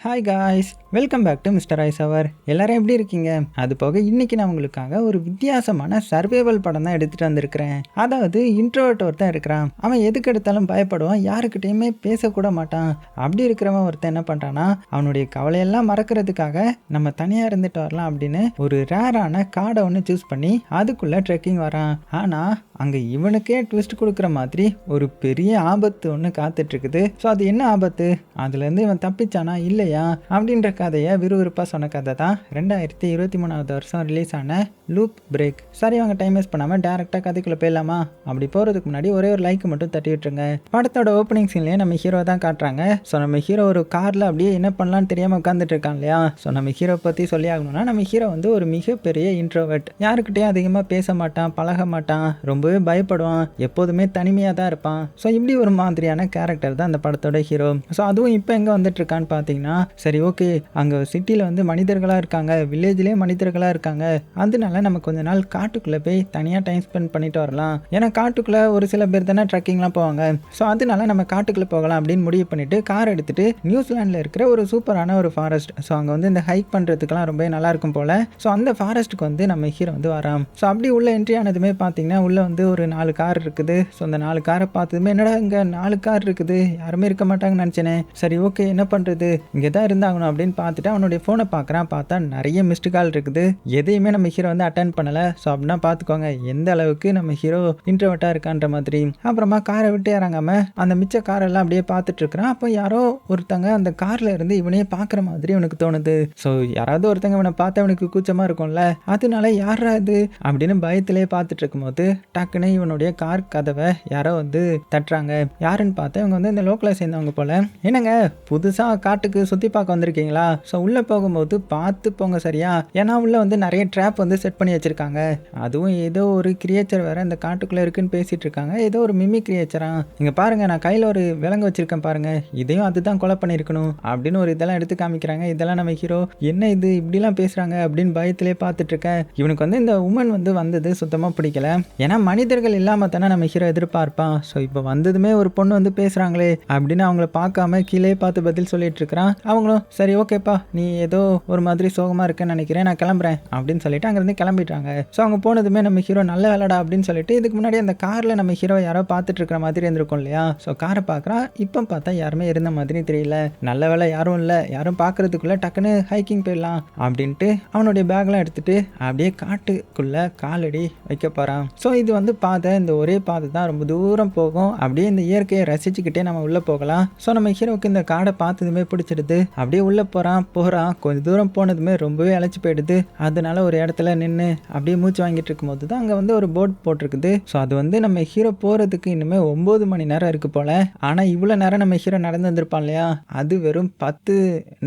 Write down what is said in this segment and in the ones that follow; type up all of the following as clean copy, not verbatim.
Hi guys, welcome back to mister ice hour. எல்லாரும் எப்படி இருக்கீங்க? அது போக இன்னைக்கு நான் உங்களுக்காக ஒரு வித்தியாசமான சர்வைவல் படம் தான் எடுத்துகிட்டு வந்திருக்கிறேன். அதாவது இன்ட்ரோவர்ட் ஒருத்தன் இருக்கிறான். அவன் எதுக்கு எடுத்தாலும் பயப்படுவான், யாருக்கிட்டையுமே பேசக்கூட மாட்டான். அப்படி இருக்கிறவன் ஒருத்தன் என்ன பண்ணுறான்னா, அவனுடைய கவலையெல்லாம் மறக்கிறதுக்காக நம்ம தனியாக இருந்துட்டு வரலாம் அப்படின்னு ஒரு ரேரான காடை ஒன்று சூஸ் பண்ணி அதுக்குள்ளே ட்ரெக்கிங் வரான். ஆனால் அங்கே இவனுக்கே ட்விஸ்ட் கொடுக்குற மாதிரி ஒரு பெரிய ஆபத்து ஒன்று காத்துட்ருக்குது. ஸோ அது என்ன ஆபத்து, அதுலேருந்து இவன் தப்பிச்சானா இல்லையா அப்படின்ற கதையை விறுவிறுப்பாக சொன்ன கதை தான் 2023 வருஷம் ரிலீஸ் ஆன லூப் பிரேக். சரி, அவங்க டைம் வேஸ்ட் பண்ணாமல் டேரெக்டாக கதைக்குள்ளே போயிடலாமா? அப்படி போகிறதுக்கு முன்னாடி ஒரே ஒரு லைக் மட்டும் தட்டி விட்டுருங்க. படத்தோட ஓப்பனிங் சீன்லேயே நம்ம ஹீரோ தான் காட்டுறாங்க. ஸோ நம்ம ஹீரோ ஒரு காரில் அப்படியே என்ன பண்ணலான்னு தெரியாமல் உட்காந்துட்டு இருக்கான் இல்லையா? ஸோ நம்ம ஹீரோ பற்றி சொல்லி ஆகணும்னா, நம்ம ஹீரோ வந்து ஒரு மிகப்பெரிய இன்ட்ரோவர்ட். யாருக்கிட்டையும் அதிகமாக பேச மாட்டான், பழக மாட்டான், ரொம்பவே பயப்படுவான், எப்போதுமே தனிமையாக தான் இருப்பான். ஸோ இப்படி ஒரு மாதிரியான கேரக்டர் தான் அந்த படத்தோட ஹீரோ. ஸோ அதுவும் இப்போ எங்கே வந்துட்டு இருக்கான்னு பார்த்தீங்கன்னா, சரி ஓகே, அங்கே சிட்டியில் வந்து மனிதர்களாக இருக்காங்க, வில்லேஜ்லேயே மனிதர்களாக இருக்காங்க, அதனால நம்ம கொஞ்ச நாள் காட்டுக்குள்ளே போய் தனியாக டைம் ஸ்பெண்ட் பண்ணிட்டு வரலாம். ஏன்னா காட்டுக்குள்ளே ஒரு சில பேர் தானே ட்ரெக்கிங்லாம் போவாங்க. ஸோ அதனால நம்ம காட்டுக்குள்ளே போகலாம் அப்படின்னு முடிவு பண்ணிட்டு கார் எடுத்துட்டு நியூசிலாண்டில் இருக்கிற ஒரு சூப்பரான ஒரு ஃபாரஸ்ட், ஸோ அங்கே வந்து இந்த ஹைக் பண்ணுறதுக்கெல்லாம் ரொம்ப நல்லா இருக்கும் போல். ஸோ அந்த ஃபாரஸ்ட்டுக்கு வந்து நம்ம ஹீரோ வந்து வரான். ஸோ அப்படி உள்ள என்ட்ரி ஆனதுமே பார்த்தீங்கன்னா, உள்ளே வந்து ஒரு 4 கார் இருக்குது. ஸோ அந்த 4 காரை பார்த்ததுமே, என்னடா இங்கே 4 கார் இருக்குது, யாருமே இருக்க மாட்டாங்கன்னு நினச்சேனே. சரி ஓகே, என்ன பண்ணுறது, இங்கே தான் இருந்தாகணும் அப்படின்னு பார்த்துட்டு அவனுடைய ஃபோனை பார்க்குறான். பார்த்தா நிறைய மிஸ்டு கால் இருக்குது. எதையுமே நம்ம ஹீரோ வந்து அட்டன் பண்ணலை. ஸோ அப்படின்னா பார்த்துக்கோங்க எந்த அளவுக்கு நம்ம ஹீரோ இன்ட்ரோவர்ட்டாக இருக்கான்ற மாதிரி. அப்புறமா காரை விட்டு இறங்காம அந்த மிச்ச காரெல்லாம் அப்படியே பார்த்துட்டு இருக்கிறான். அப்போ யாரோ ஒருத்தங்க அந்த காரில் இருந்து இவனையே பார்க்குற மாதிரி இவனுக்கு தோணுது. ஸோ யாராவது ஒருத்தங்க இவனை பார்த்தா இவனுக்கு கூச்சமாக இருக்கும்ல, அதனால யாரா இது அப்படின்னு பயத்திலே பார்த்துட்டு இருக்கும்போது டக்குன்னு இவனுடைய கார் கதவை யாரோ வந்து தட்டுறாங்க. யாருன்னு பார்த்தா இவங்க வந்து இந்த லோக்கலை சேர்ந்தவங்க போல. என்னங்க புதுசாக காட்டுக்கு சுற்றி பார்க்க வந்திருக்கீங்களா? ஸோ உள்ளே போகும்போது பார்த்து போங்க சரியா, ஏன்னா உள்ளே வந்து நிறைய ட்ராப் வந்து செட் பண்ணி வச்சுருக்காங்க. அதுவும் ஏதோ ஒரு கிரியேச்சர் வேறு இந்த காட்டுக்குள்ளே இருக்குன்னு பேசிகிட்டு இருக்காங்க. ஏதோ ஒரு மிமி கிரியேச்சரா, இங்கே பாருங்கள் நான் கையில் ஒரு விலங்கு வச்சுருக்கேன் பாருங்கள், இதையும் அதுதான் கொலை பண்ணியிருக்கணும் அப்படின்னு ஒரு இதெல்லாம் எடுத்து காமிக்கிறாங்க. இதெல்லாம் நம்ம ஹீரோ என்ன இது இப்படிலாம் பேசுகிறாங்க அப்படின்னு பயத்திலே பார்த்துட்ருக்கேன். இவனுக்கு வந்து இந்த உமன் வந்து வந்தது சுத்தமாக பிடிக்கல. ஏன்னா மனிதர்கள் இல்லாமல் தானே நம்ம ஹீரோ எதிர்பார்ப்பான். ஸோ இப்போ வந்ததுமே ஒரு பொண்ணு வந்து பேசுகிறாங்களே அப்படின்னு அவங்கள பார்க்காம கீழே பார்த்து பதில் சொல்லிட்டு இருக்கிறான். அவங்களும் சரி ஓகேப்பா, நீ ஏதோ ஒரு மாதிரி சோகமாக இருக்குன்னு நினைக்கிறேன், நான் கிளம்புறேன் அப்படின்னு சொல்லிட்டு அங்கேருந்து கிளம்பிட்டாங்க. ஸோ அவங்க போனதுமே நம்ம ஹீரோ நல்ல வேலைடா அப்படின்னு சொல்லிட்டு, இதுக்கு முன்னாடி அந்த காரில் நம்ம ஹீரோ யாரோ பார்த்துட்டு இருக்கிற மாதிரி இருந்திருக்கும் இல்லையா? ஸோ காரை பார்க்குறான். இப்போ பார்த்தா யாருமே இருந்த மாதிரி தெரியல. நல்ல வேலை யாரும் இல்லை, யாரும் பார்க்கறதுக்குள்ள டக்குன்னு ஹைக்கிங் போயிடலாம் அப்படின்ட்டு அவனுடைய பேக்லாம் எடுத்துட்டு அப்படியே காட்டுக்குள்ளே காலடி வைக்க போகிறான். ஸோ இது வந்து பாதை, இந்த ஒரே பாதை தான், ரொம்ப தூரம் போகும். அப்படியே இந்த இயற்கையை ரசிச்சுக்கிட்டே நம்ம உள்ளே போகலாம். ஸோ நம்ம ஹீரோவுக்கு இந்த காடை பார்த்ததுமே பிடிச்சிடுது. அப்படியே உள்ளே போகிறான். கொஞ்சம் தூரம் போனதுமே ரொம்பவே அழைச்சி போயிடுது. அதனால ஒரு இடத்துல நின்று அப்படியே மூச்சு வாங்கிட்டு இருக்கும்போது தான் அங்கே வந்து ஒரு போர்ட் போட்டிருக்குது. ஸோ அது வந்து நம்ம ஹீரோ போகிறதுக்கு இன்னுமே 9 மணி நேரம் இருக்கு போல. ஆனால் இவ்வளோ நேரம் நம்ம ஹீரோ நடந்து வந்திருப்பான் இல்லையா, அது வெறும் 10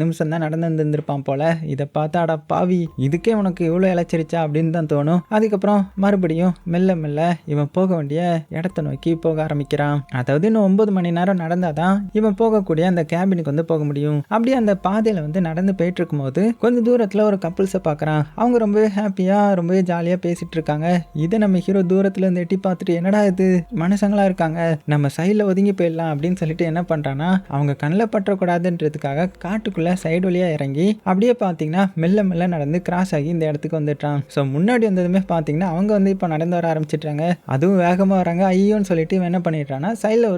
நிமிஷம் தான் நடந்து வந்திருப்பான் போல. இதை பார்த்தா அடா பாவி, இதுக்கே உனக்கு இவ்வளோ இழைச்சிருச்சா அப்படின்னு தான் தோணும். அதுக்கப்புறம் மறுபடியும் மெல்ல மெல்ல இவன் போக வேண்டிய இடத்த நோக்கி போக ஆரம்பிக்கிறான். அதாவது இன்னும் 9 மணி நேரம் நடந்தாதான் இவன் போகக்கூடிய அந்த கேபினுக்கு வந்து போக முடியும். அப்படியே அந்த பாதையில் வந்து நடந்து போயிட்டு இருக்கும்போது கொஞ்சம் தூரத்தில் ஒரு கப்புள்ஸை பார்க்குறான். அவங்க ரொம்பவே ஹாப்பியாக ரொம்பவே ஜாலியாக பேசிட்டு இருக்காங்க. இதை நம்ம ஹீரோ தூரத்தில் இருந்து எட்டி பார்த்துட்டு, என்னடா இது மனுஷங்களா இருக்காங்க, நம்ம சைடில் ஒதுங்கி போயிடலாம் அப்படின்னு சொல்லிட்டு என்ன பண்ணுறான்னா, அவங்க கண்ணில் பற்றக்கூடாதுன்றதுக்காக காட்டுக்குள்ளே சைடு வழியாக இறங்கி அப்படியே பார்த்தீங்கன்னா மெல்ல மெல்ல நடந்து கிராஸ் ஆகி இந்த இடத்துக்கு வந்துட்டான். ஸோ முன்னாடி வந்ததுமே பார்த்தீங்கன்னா அவங்க வந்து இப்போ நடந்து வர ஆரம்பிச்சிட்டாங்க. அதுவும் வேகமாக வராங்க. ஐயோன்னு சொல்லிட்டு இவன் என்ன பண்ணிடுறான்னா, சைடில்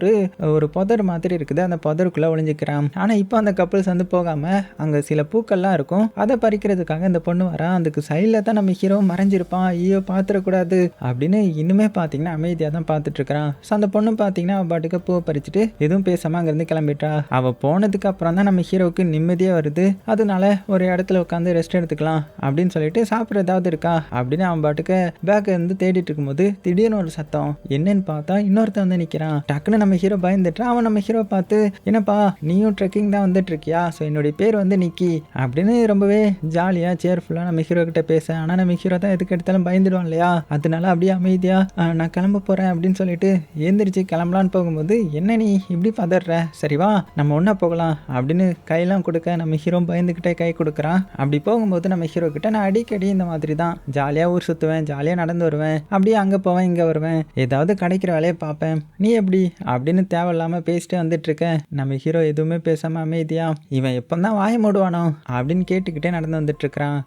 ஒரு புதர் மாதிரி இருக்குது, அந்த புதருக்குள்ளே ஒளிஞ்சிக்கிறான். ஆனால் இப்போ அந்த கப்புள்ஸ் வந்து போகாமல் அங்கே சில பூக்கள்லாம் இருக்கும், அதை பறிக்கிறதுக்காக இந்த பொண்ணு வரா. அதுக்கு சைடில் தான் நம்ம ஹீரோ மறைஞ்சிருப்பான். ஐயோ பார்த்துடக்கூடாது அப்படின்னு இன்னுமே பார்த்தீங்கன்னா அமைதியாக தான் பார்த்துட்டு இருக்கிறான். ஸோ அந்த பொண்ணு பார்த்தீங்கன்னா அவள் பாட்டுக்கு பூவை பறிச்சுட்டு எதுவும் பேசாமல் அங்கேருந்து கிளம்பிட்டா. அவள் போனதுக்கு அப்புறம் தான் நம்ம ஹீரோவுக்கு நிம்மதியாக வருது. அதனால ஒரு இடத்துல உட்காந்து ரெஸ்ட் எடுத்துக்கலாம் அப்படின்னு சொல்லிட்டு, சாப்பிட்ற ஏதாவது இருக்கா அப்படின்னு அவன் பாட்டுக்கு பேக்கை இருந்து தேடிட்டு இருக்கும்போது திடீர்னு ஒரு சத்தம். என்னன்னு பார்த்தா இன்னொருத்த வந்து நிற்கிறான். டக்குன்னு நம்ம ஹீரோ பயந்துட்டான். அவன் நம்ம ஹீரோ பார்த்து, என்னப்பா நீயும் ட்ரெக்கிங் தான் வந்துட்டு இருக்கியா? ஸோ என்னுடைய பேர் வந்து நிக்கி அப்படின்னு ரொம்பவே ஜாலியாக சேர்ஃபுல்லாக நம்ம ஹீரோ கிட்ட பேச. ஆனால் நம்ம ஹீரோ தான் எதுக்கு எடுத்தாலும் பயந்துடுவான் இல்லையா, அதனால அப்படியே அமைதியாக நான் கிளம்ப போகிறேன் அப்படின்னு சொல்லிட்டு எழுந்திரிச்சு கிளம்பலான்னு போகும்போது, என்ன நீ இப்படி பதற, சரிவா நம்ம ஒன்றா போகலாம் அப்படின்னு கையெல்லாம் கொடுக்க நம்ம ஹீரோ பயந்துக்கிட்டே கை கொடுக்குறான். அப்படி போகும்போது நம்ம ஹீரோ கிட்ட, நான் அடிக்கடி இந்த மாதிரி தான் ஜாலியாக ஊர் சுற்றுவேன், ஜாலியாக நடந்து வருவேன், அப்படியே அங்கே போவேன் போவேன், இங்கே வருவேன், ஏதாவது கிடைக்கிற வேலையை பார்ப்பேன், நீ எப்படி அப்படின்னு தேவையில்லாமல் பேசிட்டே வந்துட்டு இருக்கேன். நம்ம ஹீரோ எதுவுமே பேசாமல் அமைதியா இவன் எப்போ தான் வாய மூடுவானோ அப்படின்னு கேட்டுக்கிட்டே நடந்து வந்துட்டு இருக்கிறான்.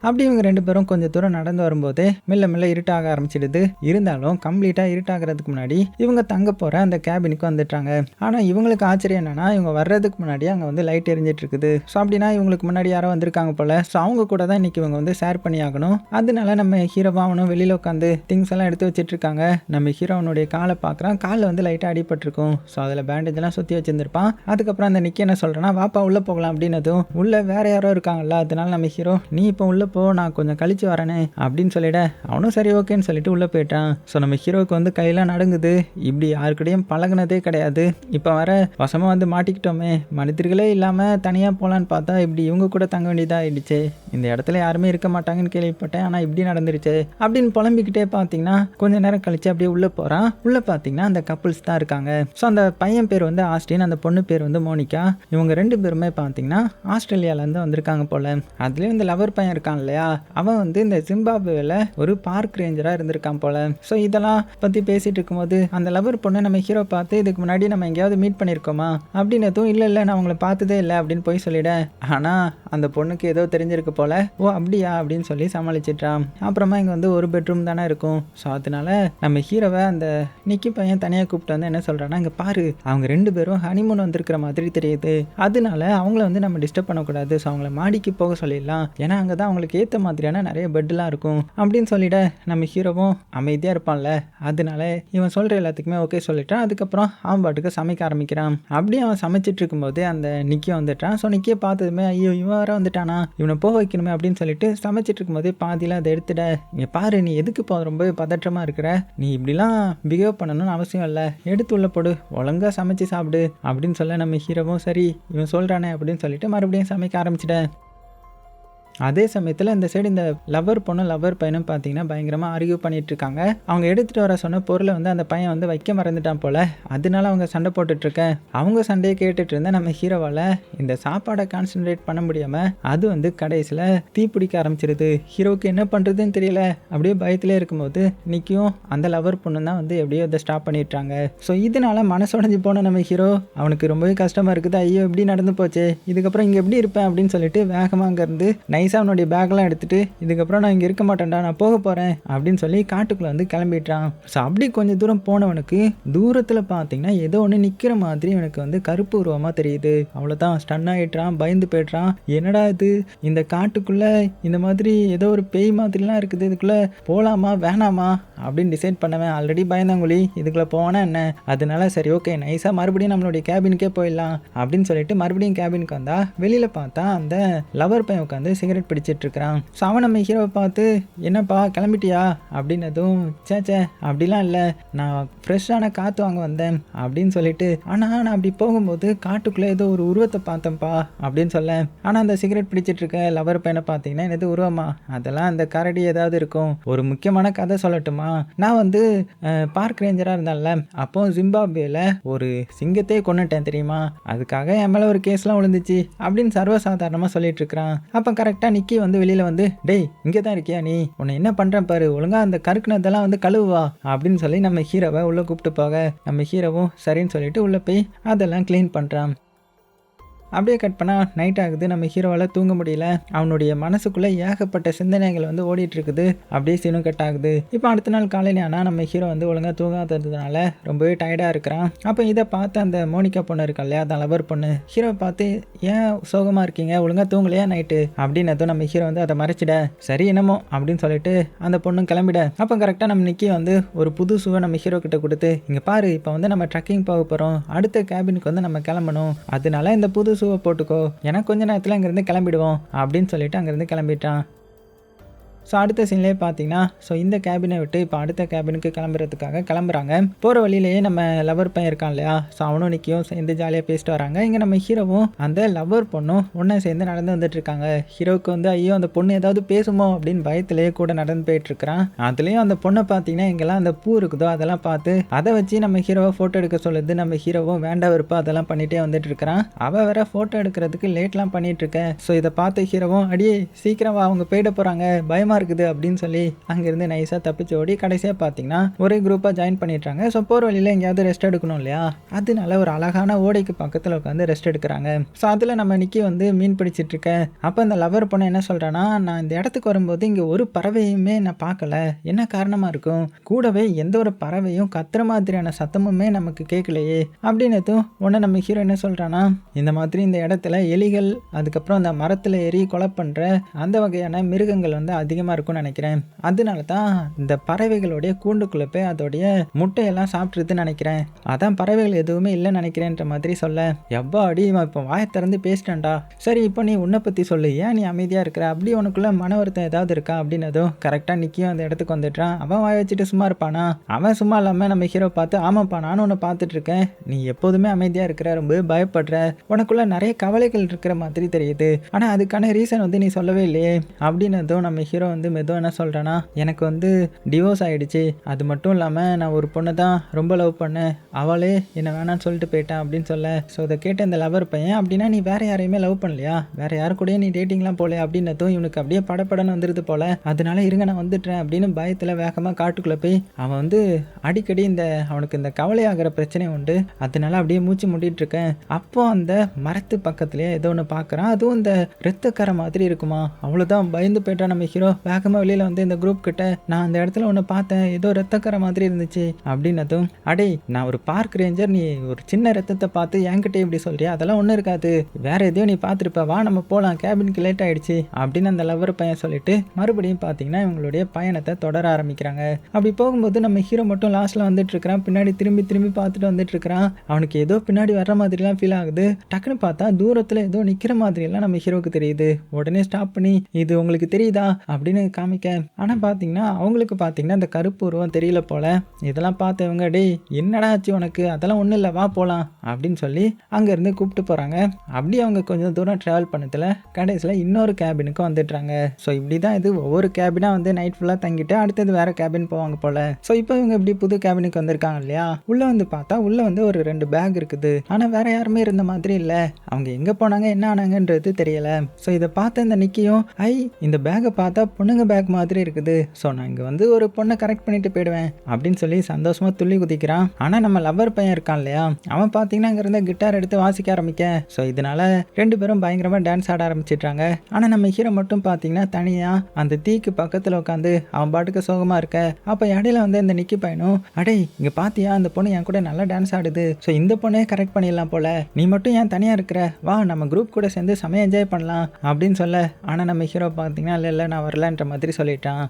அப்படி இவங்க 2 பேரும் கொஞ்சம் தூரம் நடந்து வரும்போதே மெல்ல மெல்ல இருட்டாக ஆரம்பிச்சிடுது. இருந்தாலும் கம்ப்ளீட்டாக இருட்டாகிறதுக்கு முன்னாடி இவங்க தங்க போகிற அந்த கேபினுக்கு வந்துட்டாங்க. ஆனால் இவங்களுக்கு ஆச்சரியம் என்னன்னா, இவங்க வர்றதுக்கு முன்னாடி அங்கே வந்து லைட் எரிஞ்சிட்டு இருக்குது. ஸோ அப்படின்னா இவங்களுக்கு முன்னாடி யாரோ வந்திருக்காங்க போல. ஸோ அவங்க கூட தான் இன்றைக்கி இவங்க வந்து ஷேர் பண்ணி ஆகணும். அதனால நம்ம ஹீரோவாகணும் வெளியில் உட்காந்து திங்ஸ் எல்லாம் எடுத்து வச்சுட்டு இருக்காங்க. நம்ம ஹீரோவனுடைய காலை பார்க்குறான். காலில் வந்து லைட்டாக அடிபட்டிருக்கும். ஸோ அதில் பேண்டேஜ் எல்லாம் சுற்றி வச்சிருந்திருப்பான். அதுக்கப்புறம் அந்த நிக்கி என்ன சொல்கிறேன்னா, வாப்பா உள்ளே போகலாம் அப்படின்னதும், உள்ளே வேற யாரோ இருக்காங்கல்ல, அதனால நம்ம ஹீரோ நீ இப்போ உள்ளே போ, நான் கொஞ்சம் கழிச்சு வரேனே அப்படின்னு சொல்லிட அவனும் சரி ஓகேன்னு சொல்லிட்டு உள்ளே போயிட்டான். ஸோ நம்ம ஹீரோவுக்கு வந்து கையெல்லாம் நடுங்குது. இப்படி யாருக்கிட்டையும் பழகுனதே கிடையாது. இப்போ வர வசமாக வந்து மாட்டிக்கிட்டோமே, மனிதர்களே இல்லாமல் தனியாக போகலான்னு பார்த்தா இப்படி இவங்க கூட தங்க வேண்டியதாக ஆயிடுச்சு. இந்த இடத்துல யாருமே இருக்க மாட்டாங்கன்னு கேள்விப்பட்டேன், ஆனால் இப்படி நடந்துருச்சு அப்படின்னு புலம்பிக்கிட்டே பார்த்தீங்கன்னா கொஞ்சம் நேரம் கழிச்சு அப்படியே உள்ளே போகிறான். உள்ளே பார்த்தீங்கன்னா அந்த கப்புள்ஸ் தான் இருக்காங்க. ஸோ அந்த பையன் பேர் வந்து ஆஸ்டின், அந்த பொண்ணு பேர் வந்து மோனிகா. இவங்க 2 பேருமே பார்த்தீங்கன்னா ஆஸ்திரேலியாவிலேருந்து வந்திருக்காங்க போல. அதுலேயும் இந்த லவர் பையன் இருக்கான் இல்லையா, அவன் வந்து இந்த ஜிம்பாப்வேல ஒரு பார்க் ரேஞ்சராக இருந்திருக்கான் போல. ஸோ இதெல்லாம் பற்றி பேசிட்டு இருக்கும்போது அந்த லவர் பொண்ணு நம்ம ஹீரோ பார்த்து, இதுக்கு முன்னாடி நம்ம எங்கேயாவது மீட் பண்ணியிருக்கோமா அப்படின்னதும், இல்லை நான் அவங்கள பார்த்ததே இல்லை அப்படின்னு போய் சொல்லிட. ஆனால் அந்த பொண்ணுக்கு ஏதோ தெரிஞ்சிருக்கு போல. ஓ அப்படியா அப்படின்னு சொல்லி சமாளிச்சிட்டான். அப்புறமா இங்கே வந்து ஒரு பெட்ரூம் தானே இருக்கும். ஸோ அதனால நம்ம ஹீரோவை அந்த நிக்கி பையன் தனியாக கூப்பிட்டு வந்து என்ன சொல்கிறான்னா, இங்கே பாரு அவங்க 2 பேரும் ஹனிமூன் வந்திருக்கிற மாதிரி தெரியுது, அதனால அவங்கள வந்து நம்ம டிஸ்டர்ப் பண்ணக்கூடாது, ஸோ அவங்கள மாடிக்கு போக சொல்லிடலாம், ஏன்னா அங்கே தான் அவங்களுக்கு ஏற்ற மாதிரியான நிறைய பெட்லாம் இருக்கும் அப்படின்னு சொல்லிட நம்ம ஹீரோவும் அமைதியாக இருப்பான்ல, அதனால இவன் சொல்கிற எல்லாத்துக்குமே ஓகே சொல்லிட்டான். அதுக்கப்புறம் அவன் பாட்டுக்கு சமைக்க ஆரம்பிக்கிறான். அப்படியே அவன் சமைச்சிட்டு இருக்கும்போது அந்த நிக்கியை வந்துட்டான். ஸோ நிக்கியை பார்த்ததுமே ஐயோ இவன் வர வந்துட்டானா, இவனை போக வைக்கணுமே அப்படின்னு சொல்லிட்டு சமைச்சிட்டு இருக்கும்போதே பாதியில் அதை எடுத்துட. இங்கே பாரு நீ எதுக்கு இப்போ ரொம்ப பதற்றமாக இருக்கிற, நீ இப்படிலாம் பிஹேவ் பண்ணணும்னு அவசியம் இல்லை, எடுத்து உள்ள போடு, ஒழுங்காக சமைச்சு சாப்பிடு அப்படின்னு சொல்ல நம்ம ஹீரோவும் சரி இவன் சொல்கிறானே அப்படின்னு சொல்லிட்டு மறுபடியும் சமைக்க ஆரம்பிச்சிட. அதே சமயத்தில் இந்த சைடு இந்த லவர் பொண்ணு லவர் பையனும் பார்த்தீங்கன்னா பயங்கரமாக ஆர்கியூ பண்ணிட்டு இருக்காங்க. அவங்க எடுத்துகிட்டு வர சொன்ன பொருளை வந்து அந்த பையன் வந்து வைக்க மறந்துட்டான் போல, அதனால அவங்க சண்டை போட்டுட்ருக்க. அவங்க சண்டையை கேட்டுட்டு இருந்த நம்ம ஹீரோவால் இந்த சாப்பாடை கான்சென்ட்ரேட் பண்ண முடியாமல் அது வந்து கடைசியில் தீப்பிடிக்க ஆரம்பிச்சிருது. ஹீரோவுக்கு என்ன பண்ணுறதுன்னு தெரியல. அப்படியே பயத்திலே இருக்கும்போது நிக்கியும் அந்த லவர் பொண்ணு தான் வந்து எப்படியோ இதை ஸ்டாப் பண்ணிட்டாங்க. ஸோ இதனால மனசுடைஞ்சு போன நம்ம ஹீரோ அவனுக்கு ரொம்பவே கஷ்டமாக இருக்குது. ஐயோ எப்படி நடந்து போச்சு, இதுக்கப்புறம் இங்கே எப்படி இருப்பேன் அப்படின்னு சொல்லிட்டு வேகமாக அங்கேருந்து அவனுடைய பேக்லாம் எடுத்துட்டு இதுக்கப்புறம் நான் இங்கே இருக்க மாட்டேன்டா, நான் போக போகிறேன் அப்படின்னு சொல்லி காட்டுக்குள்ளே வந்து கிளம்பிட்டான். ஸோ அப்படி கொஞ்சம் தூரம் போனவனுக்கு தூரத்தில் பார்த்தீங்கன்னா ஏதோ ஒன்று நிற்கிற மாதிரி எனக்கு வந்து கருப்பு உருவமாக தெரியுது. அவ்வளோதான் ஸ்டன் ஆகிட்டான், பயந்து போய்ட்றான். என்னடா இது இந்த காட்டுக்குள்ளே இந்த மாதிரி ஏதோ ஒரு பேய் மாதிரிலாம் இருக்குது, இதுக்குள்ளே போகலாமா வேணாமா அப்படின்னு டிசைட் பண்ணுவேன். ஆல்ரெடி பயந்தாங்குழி, இதுக்குள்ளே போனா என்ன, அதனால சரி ஓகே நைஸாக மறுபடியும் நம்மளுடைய கேபினுக்கே போயிடலாம் அப்படின்னு சொல்லிட்டு மறுபடியும் கேபினுக்கு வந்தா வெளியில் பார்த்தா அந்த லவர் பையன் உட்காந்து சிகரெட் பிடிச்சிட்டு இருக்கிறான். ஸோ அவன் நம்ம ஹீரோவை பார்த்து என்னப்பா கிளம்பிட்டியா அப்படின்னதும், சேச்சே அப்படிலாம் இல்லை, நான் ஃப்ரெஷ்ஷான காற்று வாங்க வந்தேன் அப்படின்னு சொல்லிட்டு, ஆனால் நான் அப்படி போகும்போது காட்டுக்குள்ளே ஏதோ ஒரு உருவத்தை பார்த்தேன்ப்பா அப்படின்னு சொல்ல. ஆனால் அந்த சிகரெட் பிடிச்சிட்டு இருக்க லவர் பையனை பார்த்தீங்கன்னா என்னது உருவமா, அதெல்லாம் அந்த கரடி ஏதாவது இருக்கும். ஒரு முக்கியமான கதை சொல்லட்டுமா, நான் வந்து பார்க் ரேஞ்சராக இருந்தேன்ல, அப்போ ஜிம்பாப்வேல ஒரு சிங்கத்தையே கொன்னுட்டேன் தெரியுமா, அதுக்காக என் மேலே ஒரு கேஸ்லாம் விழுந்துச்சு அப்படின்னு சர்வசாதாரணமாக சொல்லிட்டு இருக்கிறான். அப்போ கரெக்டாக நிக்கி வந்து வெளியில் வந்து, டேய் இங்கே தான் இருக்கியா நீ, உன்னை என்ன பண்ணுறேன் பாரு, ஒழுங்காக அந்த கருக்குனதெல்லாம் வந்து கழுவுவா அப்படின்னு சொல்லி நம்ம ஹீரோவை உள்ளே கூப்பிட்டு போக நம்ம ஹீரோவும் சரின்னு சொல்லிட்டு உள்ளே போய் அதெல்லாம் க்ளீன் பண்ணுறான். அப்படியே கட் பண்ணால் நைட் ஆகுது. நம்ம ஹீரோவால் தூங்க முடியல. அவனுடைய மனசுக்குள்ளே ஏகப்பட்ட சிந்தனைகள் வந்து ஓடிட்டுருக்குது. அப்படியே சீனும் கட் ஆகுது. இப்போ அடுத்த நாள் காலையில் ஆனால் நம்ம ஹீரோ வந்து ஒழுங்காக தூங்காததுனால ரொம்பவே டயர்டாக இருக்கிறான். அப்போ இதை பார்த்து அந்த மோனிகா பொண்ணு இருக்கா இல்லையா, அந்த லவர் பொண்ணு, ஹீரோ பார்த்து ஏன் சோகமாக இருக்கீங்க, ஒழுங்காக தூங்கலையா நைட்டு அப்படின்னதும் நம்ம ஹீரோ வந்து அதை மறைச்சிட, சரி என்னமோ அப்படின்னு சொல்லிட்டு அந்த பொண்ணும் கிளம்பிட. அப்போ கரெக்டாக நம்ம நிக்கி வந்து ஒரு புது ஷூவை நம்ம ஹீரோ கிட்ட கொடுத்து, இங்கே பாரு இப்போ வந்து நம்ம ட்ரக்கிங் போக போகிறோம், அடுத்த கேபினுக்கு வந்து நம்ம கிளம்பணும், அதனால இந்த புது ஷூவை போட்டுக்கோ, எனக்கு கொஞ்ச நேரத்தில் அங்கேருந்து கிளம்பிடுவோம் அப்படின்னு சொல்லிட்டு அங்கேருந்து கிளம்பிட்டான். ஸோ அடுத்த சீன்லேயே பார்த்தீங்கன்னா இந்த கேபினை விட்டு இப்போ அடுத்த கேபினுக்கு கிளம்புறதுக்காக கிளம்புறாங்க. போகிற வழியிலேயே நம்ம லவர் பையன் இருக்கான் இல்லையா, ஸோ அவனும் நிக்கியும் சேர்ந்து ஜாலியாக பேசிட்டு வராங்க. இங்கே நம்ம ஹீரோவும் அந்த லவர் பொண்ணும் ஒன்றா சேர்ந்து நடந்து வந்துட்டு இருக்காங்க. ஹீரோவுக்கு வந்து ஐயோ அந்த பொண்ணு ஏதாவது பேசுமோ அப்படின்னு பயத்திலேயே கூட நடந்து போயிட்டு இருக்கிறான். அதுலேயும் அந்த பொண்ணை பார்த்தீங்கன்னா எங்கெல்லாம் அந்த பூ இருக்குதோ அதெல்லாம் பார்த்து அதை வச்சு நம்ம ஹீரோவை ஃபோட்டோ எடுக்க சொல்லுது. நம்ம ஹீரோவும் வேண்டாம் இருப்பா அதெல்லாம் பண்ணிகிட்டே வந்துட்டு இருக்கிறான். அவள் வேற ஃபோட்டோ எடுக்கிறதுக்கு லேட்லாம் பண்ணிட்டு இருக்கேன். ஸோ இதை பார்த்த ஹீரோவும் அடியே சீக்கிரம் அவங்க போயிட போகிறாங்க, பயமா பயமாக இருக்குது அப்படின்னு சொல்லி அங்கேருந்து நைஸாக தப்பிச்சு ஓடி கடைசியாக பார்த்தீங்கன்னா ஒரே குரூப்பாக ஜாயின் பண்ணிடுறாங்க. ஸோ போகிற வழியில் எங்கேயாவது ரெஸ்ட் எடுக்கணும் இல்லையா, அதனால ஒரு அழகான ஓடைக்கு பக்கத்தில் உட்காந்து ரெஸ்ட் எடுக்கிறாங்க. ஸோ அதில் நம்ம நிக்கி வந்து மீன் பிடிச்சிட்டு இருக்கேன். அப்போ இந்த லவர் பொண்ணு என்ன சொல்கிறான்னா, நான் இந்த இடத்துக்கு வரும்போது இங்கே ஒரு பறவையுமே நான் பார்க்கல, என்ன காரணமாக இருக்கும், கூடவே எந்த ஒரு பறவையும் கத்துற மாதிரியான சத்தமுமே நமக்கு கேட்கலையே அப்படின்னதும் உடனே நம்ம ஹீரோ என்ன சொல்கிறான்னா, இந்த மாதிரி இந்த இடத்துல எலிகள் அதுக்கப்புறம் அந்த மரத்தில் ஏறி கொலை பண்ணுற அந்த வகையான மிருகங்கள் வந்து அதிகமாக இருக்கும்னு நினைக்கிறேன். அதனால தான் இந்த பறவைகளுடைய கூண்டுக்குள்ளே போய் அதோடைய முட்டையெல்லாம் சாப்பிட்றதுன்னு நினைக்கிறேன். அதான் பறவைகள் எதுவுமே இல்லைன்னு நினைக்கிறேன்ற மாதிரி சொல்ல, எவ்வளோ அடி இப்போ வாயை திறந்து பேசிட்டேன்டா, சரி இப்போ நீ உன்னை பற்றி சொல்லு, ஏன் நீ அமைதியாக இருக்கிற, அப்படி உனக்குள்ள மன வருத்தம் ஏதாவது இருக்கா அப்படின்னதும் கரெக்டாக நிக்கியும் அந்த இடத்துக்கு வந்துட்டான். அவன் வாய வச்சுட்டு சும்மா இருப்பானா, அவன் சும்மா இல்லாமல் நம்ம ஹீரோ பார்த்து, ஆமாப்பா நானும் உன்னை பார்த்துட்டு இருக்கேன், நீ எப்போதுமே அமைதியாக இருக்கிற, ரொம்ப பயப்படுற, உனக்குள்ள நிறைய கவலைகள் இருக்கிற மாதிரி தெரியுது, ஆனால் அதுக்கான ரீசன் வந்து நீ சொல்லவே இல்லையே அப்படின்னதும் நம்ம ஹீரோ வந்து மெதுவாக என்ன சொல்கிறான்னா, எனக்கு வந்து டிவோர்ஸ் ஆகிடுச்சு, அது மட்டும் இல்லாமல் நான் ஒரு பொண்ணை தான் ரொம்ப லவ் பண்ணேன், அவளே என்னை வேணான்னு சொல்லிட்டு போயிட்டான் அப்படின்னு சொல்ல. ஸோ இதை கேட்ட இந்த லவர் பையன், அப்படின்னா நீ வேற யாரையுமே லவ் பண்ணலையா, வேற யாரு கூட நீ டேட்டிங்லாம் போல அப்படின்னதும் இவனுக்கு அப்படியே படப்படன்னு வந்துருது போல. அதனால இருங்க நான் வந்துட்டேன் அப்படின்னு பயத்தில் வேகமாக காட்டுக்குள்ளே போய் அவன் வந்து அடிக்கடி அவனுக்கு இந்த கவலையாகிற பிரச்சனை உண்டு, அதனால அப்படியே மூச்சு முட்டிட்டு இருக்கேன். அப்போ அந்த மரத்து பக்கத்துலேயே ஏதோ ஒன்று பார்க்குறான், அதுவும் இந்த ரத்தக்கரை மாதிரி இருக்குமா, அவ்வளோதான் பயந்து போயிட்டான் நம்ம ஹீரோ. வேகமாக வெளியில் வந்து இந்த குரூப் கிட்ட, நான் அந்த இடத்துல ஒன்று பார்த்தேன், ஏதோ ரத்தக்கரை மாதிரி இருந்துச்சு அப்படின்னதும், அடே நான் ஒரு பார்க் ரேஞ்சர், நீ ஒரு சின்ன ரத்தத்தை பார்த்து என்கிட்ட இப்படி சொல்றியா, அதெல்லாம் ஒன்றும் இருக்காது, வேற எதையோ நீ பார்த்துருப்ப, வா நம்ம போகலாம், கேபினுக்கு லேட் ஆயிடுச்சு அப்படின்னு அந்த லவர் பையன் சொல்லிட்டு மறுபடியும் பார்த்தீங்கன்னா இவங்களுடைய பயணத்தை தொடர ஆரம்பிக்கிறாங்க. அப்படி போகும்போது நம்ம ஹீரோ மட்டும் லாஸ்ட்ல வந்துட்டு இருக்கிறான், பின்னாடி திரும்பி திரும்பி பார்த்துட்டு வந்துட்டு இருக்கிறான். அவனுக்கு ஏதோ பின்னாடி வர்ற மாதிரிலாம் ஃபீல் ஆகுது. டக்குன்னு பார்த்தா தூரத்தில் ஏதோ நிற்கிற மாதிரியெல்லாம் நம்ம ஹீரோக்கு தெரியுது. உடனே ஸ்டாப் பண்ணி, இது உங்களுக்கு தெரியுதா அப்படின்னு காமிக்க, ஆனால் பார்த்தீங்கன்னா அவங்களுக்கு பார்த்தீங்கன்னா இந்த கருப்பு உருவம் தெரியல போல. இதெல்லாம் பார்த்தவங்க, டேய் என்னடா ஆச்சு உனக்கு, அதெல்லாம் ஒன்றும் இல்லை வா போகலாம் அப்படின்னு சொல்லி அங்கேருந்து கூப்பிட்டு போகிறாங்க. அப்படி அவங்க கொஞ்சம் தூரம் ட்ராவல் பண்ணதில் கடைசியில் இன்னொரு கேபினுக்கு வந்துடுறாங்க. ஸோ இப்படி தான் இது ஒவ்வொரு கேபினாக வந்து நைட் ஃபுல்லாக தங்கிட்டு அடுத்தது வேறு கேபின் போவாங்க போல். ஸோ இப்போ இவங்க இப்படி புது கேபினுக்கு வந்திருக்காங்க இல்லையா, உள்ளே வந்து பார்த்தா உள்ளே வந்து ஒரு 2 பேக் இருக்குது, ஆனால் வேறு யாருமே இருந்த மாதிரி இல்லை. அவங்க எங்கே போனாங்க என்ன ஆனாங்கன்றது தெரியலை. ஸோ இதை பார்த்த இந்த நிக்கியும், இந்த பேக்கை பார்த்தா பொண்ணுங்க பேக் மாதிரி இருக்குது, ஸோ நான் இங்கே வந்து ஒரு பொண்ணை கரெக்ட் பண்ணிட்டு போயிடுவேன் அப்படின்னு சொல்லி சந்தோஷமாக துள்ளி குதிக்கிறான். ஆனால் நம்ம லவர் பையன் இருக்கான் இல்லையா, அவன் பார்த்தீங்கன்னா அங்கே இருந்த கிட்டார் எடுத்து வாசிக்க ஆரம்பிக்க, ஸோ இதனால 2 பேரும் பயங்கரமாக டான்ஸ் ஆட ஆரம்பிச்சிட்றாங்க. ஆனால் நம்ம ஹீரோ மட்டும் பார்த்தீங்கன்னா தனியாக அந்த தீக்கு பக்கத்தில் உட்காந்து அவன் பாட்டுக்கு சோகமாக இருக்க. அப்போ இடையில வந்து இந்த நிக்கி பையனும், அடே இங்கே பார்த்தியா அந்த பொண்ணு என் கூட நல்லா டான்ஸ் ஆடுது, ஸோ இந்த பொண்ணே கரெக்ட் பண்ணிடலாம் போல, நீ மட்டும் ஏன் தனியாக இருக்கிற, வா நம்ம குரூப் கூட சேர்ந்து செமையாக என்ஜாய் பண்ணலாம் அப்படின்னு சொல்ல. ஆனால் நம்ம ஹீரோ பார்த்தீங்கன்னா இல்லை நான் வரலன்ற மாதிரி சொல்லிட்டான்.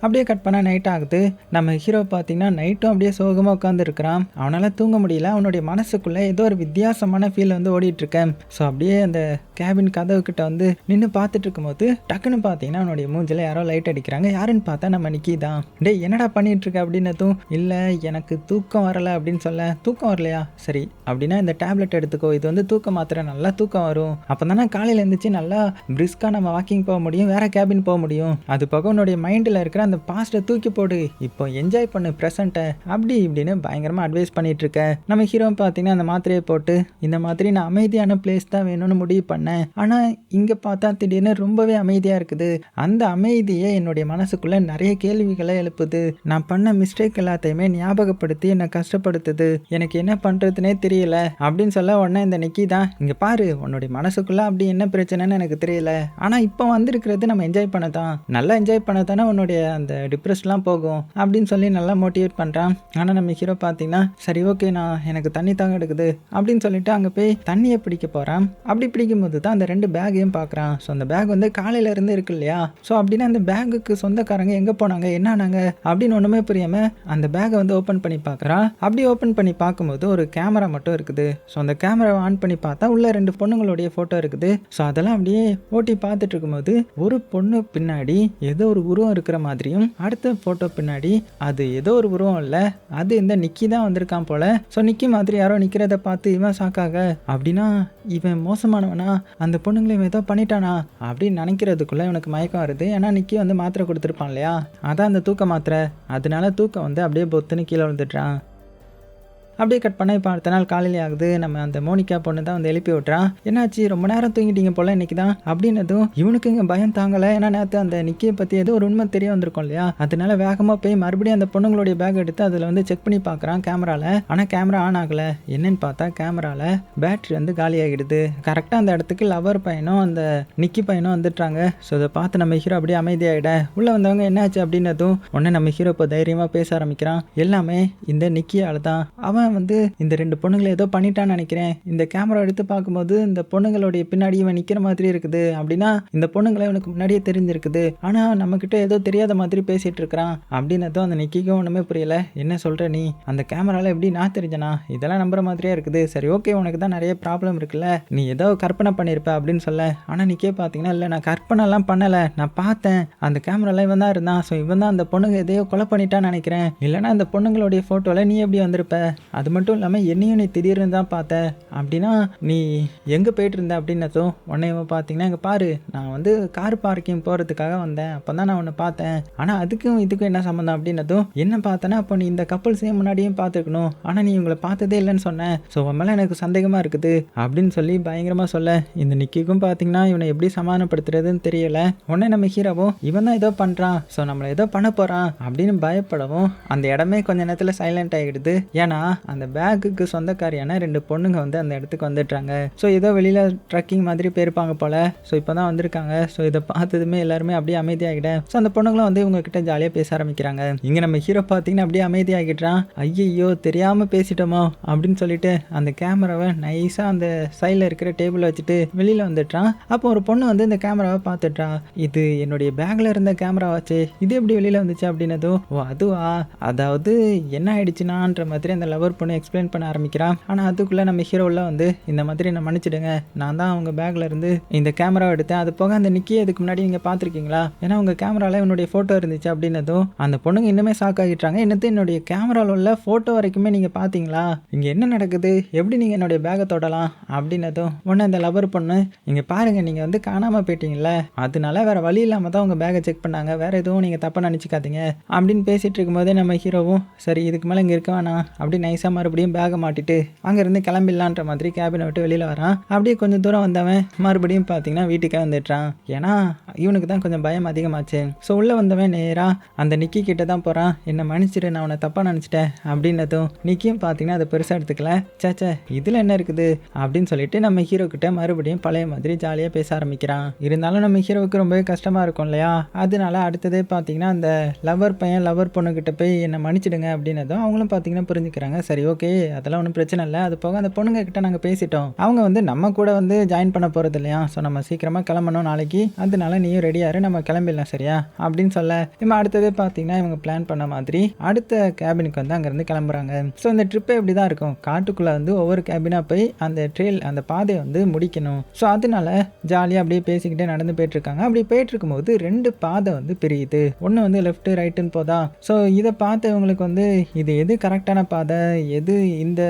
அப்படியே கட் பண்ணால் நைட் ஆகுது. நம்ம ஹீரோ பார்த்தீங்கன்னா நைட்டும் அப்படியே சோகமாக உட்காந்துருக்கிறான். அவனால் தூங்க முடியல. அவனுடைய மனசுக்குள்ளே ஏதோ ஒரு வித்தியாசமான ஃபீல் வந்து ஓடிட்டுருக்கேன். ஸோ அப்படியே அந்த கேபின் கதவுக்கிட்ட வந்து நின்று பார்த்துட்டு இருக்கும்போது டக்குன்னு பார்த்தீங்கன்னா அவனுடைய மூஞ்சில் யாரோ லைட் அடிக்கிறாங்க. யாருன்னு பார்த்தா நம்ம நிக்கி தான். டேய் என்னடா பண்ணிகிட்ருக்க அப்படின்னதும், இல்லை எனக்கு தூக்கம் வரலை அப்படின்னு சொல்ல. தூக்கம் வரலையா, சரி அப்படின்னா இந்த டேப்லெட் எடுத்துக்கோ, இது வந்து தூக்க மாத்திரை, நல்லா தூக்கம் வரும், அப்போ தானே காலையில் எழுந்திரிச்சு நல்லா பிரிஸ்காக நம்ம வாக்கிங் போக முடியும், வேறு கேபின் போக முடியும், அது போக உன்னுடைய மைண்டில் இருக்கிற அந்த பாஸ்ட்டை தூக்கி போடு, இப்போ என்ஜாய் பண்ணு ப்ரெசண்ட்டை அப்படி இப்படின்னு பயங்கரமாக அட்வைஸ் பண்ணிட்டு இருக்க. நம்ம ஹீரோ பார்த்தீங்கன்னா அந்த மாத்திரையை போட்டு, இந்த மாதிரி நான் அமைதியான பிளேஸ் தான் வேணும்னு முடிவு பண்ணேன், ஆனால் இங்கே பார்த்தா திடீர்னு ரொம்பவே அமைதியாக இருக்குது, அந்த அமைதியே என்னுடைய மனசுக்குள்ளே நிறைய கேள்விகளை எழுப்புது, நான் பண்ண மிஸ்டேக் எல்லாத்தையுமே ஞாபகப்படுத்தி என்னை கஷ்டப்படுத்துது, எனக்கு என்ன பண்ணுறதுனே தெரியல அப்படின்னு சொல்ல. உடனே இந்த நிக்கி தான், இங்கே பாரு உன்னுடைய மனசுக்குள்ளே அப்படி என்ன பிரச்சனைன்னு எனக்கு தெரியல, ஆனால் இப்போ வந்திருக்கிறது நம்ம என்ஜாய் பண்ண தான், நல்லா என்ஜாய் பண்ண தானே உன்னுடைய அந்த டிப்ரெஸ்லாம் போகும் அப்படின்னு சொல்லி நல்லா மோட்டிவேட் பண்ணுறான். ஆனால் நம்ம ஹீரோ பார்த்தீங்கன்னா சரி ஓகே நான் எனக்கு தண்ணி தாங்க எடுக்குது அப்படின்னு சொல்லிட்டு அங்கே போய் தண்ணியை பிடிக்க போகிறான். அப்படி பிடிக்கும்போது தான் அந்த 2 பேக்கையும் பார்க்குறான். ஸோ அந்த பேக் வந்து காலையிலேருந்து இருக்கு இல்லையா, ஸோ அப்படின்னா அந்த பேக்குக்கு சொந்தக்காரங்க எங்கே போனாங்க என்ன ஆனாங்க அப்படின்னு ஒன்றுமே புரியாமல் அந்த பேக்கை வந்து ஓப்பன் பண்ணி பார்க்குறான். அப்படி ஓப்பன் பண்ணி பார்க்கும்போது ஒரு கேமரா மட்டும் இருக்குது. ஸோ அந்த கேமராவை ஆன் பண்ணி பார்த்தா உள்ள 2 பொண்ணுங்களுடைய ஃபோட்டோ இருக்குது. ஸோ அதெல்லாம் அப்படியே ஓட்டி பார்த்துட்டு இருக்கும்போது ஒரு பொண்ணு பின்னாடி ஏதோ ஒரு உருவம் இருக்கிற மாதிரியும், அடுத்த போட்டோ பின்னாடி அது ஏதோ ஒரு உருவம் இல்லை, அது இந்த நிக்கி தான் வந்திருக்கான் போல. ஸோ நிக்கி மாதிரி யாரோ நிற்கிறத பார்த்து இவன் ஷாக்காக, அப்படின்னா இவன் மோசமானவனா, அந்த பொண்ணுங்களையும் ஏதோ பண்ணிட்டானா அப்படின்னு நினைக்கிறதுக்குள்ள இவனுக்கு மயக்கம் வருது. ஏன்னா நிக்கி வந்து மாத்திரை கொடுத்துருப்பான் இல்லையா, அதான் அந்த தூக்க மாத்திரை, அதனால தூக்கம் வந்து அப்படியே பொத்துன்னு கீழே விழுந்துட்டான். அப்படியே கட் பண்ண இப்போ அடுத்த நாள் காலையிலே ஆகுது. நம்ம அந்த மோனிகா பொண்ணு தான் வந்து எழுப்பி விட்றான். என்னாச்சு ரொம்ப நேரம் தூங்கிட்டீங்க போல இன்னைக்கு தான் அப்படின்னதும் இவனுக்கு இங்கே பயம் தாங்கலை. ஏன்னா நேற்று அந்த நிக்கியை பற்றி ஏதோ ஒரு உண்மை தெரிய வந்திருக்கும் இல்லையா, அதனால வேகமாக போய் மறுபடியும் அந்த பொண்ணுங்களுடைய பேக் எடுத்து அதில் வந்து செக் பண்ணி பார்க்குறான் கேமராவில். ஆனால் கேமரா ஆன் ஆகலை. என்னன்னு பார்த்தா கேமராவில் பேட்ரி வந்து காலி ஆகிடுது. கரெக்டாக அந்த இடத்துக்கு லவர் பையனும் அந்த நிக்கி பையனும் வந்துட்டாங்க. ஸோ இதை பார்த்து நம்ம ஹீரோ அப்படியே அமைதியாகிட உள்ளே வந்தவங்க என்னாச்சு அப்படின்னதும் உடனே நம்ம ஹீரோ இப்போ தைரியமாக பேச ஆரம்பிக்கிறான். எல்லாமே இந்த நிக்கியால் தான். அவன் வந்து இந்த 2 பொண்ணுங்களை ஏதோ பண்ணிட்டான்னு நினைக்கிறேன். இந்த கேமரா எடுத்து பார்க்கும்போது இந்த பொண்ணுங்களுடைய பின்னாடி இவன் நிற்கிற மாதிரி இருக்குது. அப்படின்னா இந்த பொண்ணுங்களை இவனுக்கு முன்னாடியே தெரிஞ்சிருக்குது. ஆனால் நம்மக்கிட்ட ஏதோ தெரியாத மாதிரி பேசிகிட்டு இருக்கிறான் அப்படின்னதும் அந்த நிக்கிக்கும் ஒன்றுமே புரியல. என்ன சொல்கிற நீ? அந்த கேமராவில் எப்படி நான் தெரிஞ்சனா? இதெல்லாம் நம்புற மாதிரியே இருக்குது. சரி ஓகே, உனக்கு தான் நிறைய ப்ராப்ளம் இருக்குல்ல, நீ ஏதோ கற்பனை பண்ணியிருப்ப அப்படின்னு சொல்ல. ஆனால் நிக்கே பார்த்தீங்கன்னா இல்லை, நான் கற்பனைலாம் பண்ணலை, நான் பார்த்தேன் அந்த கேமராவில் இவன் தான் இருந்தான். ஸோ இவன் தான் அந்த பொண்ணுங்க எதையோ கொலை பண்ணிட்டான்னு நினைக்கிறேன். இல்லைனா அந்த பொண்ணுங்களுடைய ஃபோட்டோவில் நீ எப்படி வந்திருப்ப? அது மட்டும் இல்லாமல் என்னையும் நீ திடீர்னு தான் பார்த்த. அப்படின்னா நீ எங்கே போயிட்டு இருந்த அப்படின்னதும் உடனே பார்த்தீங்கன்னா இங்கே பாரு, நான் வந்து கார் பார்க்கிங் போகிறதுக்காக வந்தேன், அப்போ தான் நான் உன்னை பார்த்தேன். ஆனால் அதுக்கும் இதுக்கும் என்ன சம்மந்தம் அப்படின்னதும் என்ன பார்த்தேன்னா அப்போ நீ இந்த கப்பல்ஸையும் முன்னாடியும் பார்த்துருக்கணும், ஆனால் நீ இவங்களை பார்த்ததே இல்லைன்னு சொன்னேன். ஸோ உன் மேலே எனக்கு சந்தேகமாக இருக்குது அப்படின்னு சொல்லி பயங்கரமாக சொல்ல இந்த நிக்கிக்கும் பார்த்தீங்கன்னா இவனை எப்படி சமாதானப்படுத்துறதுன்னு தெரியல. உடனே நம்ம ஹீரோவும் இவன் தான் ஏதோ பண்ணுறான், ஸோ நம்மளை ஏதோ பண்ண போகிறான் அப்படின்னு பயப்படவும் அந்த இடமே கொஞ்ச நேரத்தில் சைலண்ட் ஆகிடுது. ஏன்னா அந்த பேக்குக்கு சொந்தக்காரியான 2 பொண்ணுங்க வந்து அந்த இடத்துக்கு வந்துடுறாங்க. ஸோ ஏதோ வெளியில் ட்ரக்கிங் மாதிரி போயிருப்பாங்க போல. ஸோ இப்போ தான் வந்திருக்காங்க. ஸோ இதை பார்த்ததுமே எல்லாருமே அப்படியே அமைதியாகிட. ஸோ அந்த பொண்ணுங்களும் வந்து இவங்க கிட்ட ஜாலியாக பேச ஆரம்பிக்கிறாங்க. இங்கே நம்ம ஹீரோ பார்த்தீங்கன்னா அப்படியே அமைதியாகிடுறான். ஐயோ தெரியாமல் பேசிட்டோமோ அப்படின்னு சொல்லிட்டு அந்த கேமராவை நைஸாக அந்த சைடில் இருக்கிற டேபிள் வச்சுட்டு வெளியில் வந்துட்டான். அப்போ ஒரு பொண்ணு வந்து இந்த கேமராவை பார்த்துட்டா. இது என்னுடைய பேக்கில் இருந்த கேமராவாச்சு, இது எப்படி வெளியில் வந்துச்சு அப்படின்னதும் ஓ அதுவா, அதாவது என்ன ஆயிடுச்சுனான்ற மாதிரி அந்த லவர் பொண்ணு எக்ஸ்பிளைன் பண்ண ஆரம்பிக்கிறான். ஆனால் அதுக்குள்ளே நம்ம ஹீரோவில் வந்து இந்த மாதிரி நான் மன்னிச்சிடுங்க, நான் தான் அவங்க பேக்கில் இருந்து இந்த கேமராவை எடுத்தேன். அது போக அந்த நிக்கி அதுக்கு முன்னாடி நீங்கள் பார்த்துருக்கீங்களா, ஏன்னா உங்கள் கேமராவில் என்னுடைய ஃபோட்டோ இருந்துச்சு அப்படின்னதும் அந்த பொண்ணுங்க இன்னுமே ஷாக் ஆகிட்டாங்க. என்னது என்னுடைய கேமராவில் உள்ள ஃபோட்டோ வரைக்குமே நீங்கள் பார்த்தீங்களா, இங்கே என்ன நடக்குது, எப்படி நீங்கள் என்னுடைய பேக்கை தொடலாம் அப்படின்னதும் உடனே அந்த லவர் பொண்ணு இங்கே பாருங்கள், நீங்கள் வந்து காணாமல் போயிட்டீங்களே, அதனால வேறு வழி இல்லாமல் தான் உங்கள் பேக்கை செக் பண்ணாங்க, வேறு எதுவும் நீங்கள் தப்பாக நினச்சிக்காதீங்க அப்படின்னு பேசிகிட்டு இருக்கும்போதே நம்ம ஹீரோவும் சரி இதுக்கு மேலே இங்கே இருக்க வேணாம் அப்படி நைஸாக மறுபடியும் பேக்கை மாட்டிட்டு அங்கேருந்து கிளம்பிடலான்ற மாதிரி கேபினை விட்டு வெளியில் வரான். அப்படியே கொஞ்சம் தூரம் வந்தவன் மறுபடியும் பார்த்தீங்கன்னா வீட்டுக்கே வந்துடுறான். ஏன்னா இவனுக்கு தான் கொஞ்சம் பயம் அதிகமாச்சு. ஸோ உள்ளே வந்தவன் நேராக அந்த நிக்கி கிட்ட தான் போகிறான். என்னை மன்னிச்சிடு, நான் உன்னை தப்பாக நினச்சிட்டேன் அப்படின்னதும் நிக்கியும் பார்த்தீங்கன்னா அதை பெருசாக எடுத்துக்கல. சேச்சே இதில் என்ன இருக்குது அப்படின்னு சொல்லிட்டு நம்ம ஹீரோ கிட்ட மறுபடியும் பழைய மாதிரி ஜாலியாக பேச ஆரம்பிக்கிறான். இருந்தாலும் நம்ம ஹீரோவுக்கு ரொம்பவே கஷ்டமாக இருக்கும் இல்லையா, அதனால அடுத்ததே பார்த்தீங்கன்னா அந்த லவர் பையன் லவர் பொண்ணுக்கிட்ட போய் என்னை மன்னிச்சிடுங்க அப்படின்னதும் அவங்களும் பார்த்தீங்கன்னா புரிஞ்சுக்கிறாங்க. சரி ஓகே அதெல்லாம் ஒன்றும் பிரச்சனை இல்லை, அது போக அந்த பொண்ணுங்க கிட்ட நாங்கள் பேசிட்டோம், அவங்க வந்து நம்ம கூட வந்து ஜாயின் பண்ண போகிறது இல்லையா, ஸோ நம்ம சீக்கிரமாக கிளம்பணும் நாளைக்கு, அதனால நீயும் ரெடியாரு நம்ம கிளம்பிடலாம் சரியா அப்படின்னு சொல்ல இவன் அடுத்ததே பார்த்தீங்கன்னா இவங்க பிளான் பண்ண மாதிரி அடுத்த கேபினுக்கு வந்து அங்கேருந்து கிளம்புறாங்க. ஸோ இந்த ட்ரிப்பே இப்படி தான் இருக்கும், காட்டுக்குள்ளே வந்து ஒவ்வொரு கேபினாக போய் அந்த ட்ரெயில் அந்த பாதையை வந்து முடிக்கணும். ஸோ அதனால ஜாலியாக அப்படியே பேசிக்கிட்டே நடந்து போயிட்டுருக்காங்க. அப்படி போயிட்டு இருக்கும்போது 2 பாதை வந்து பிரியுது. ஒன்று வந்து லெஃப்ட் ரைட்டுன்னு போதா. ஸோ இதை பார்த்து இவங்களுக்கு வந்து இது எது கரெக்டான பாதை, எது இந்த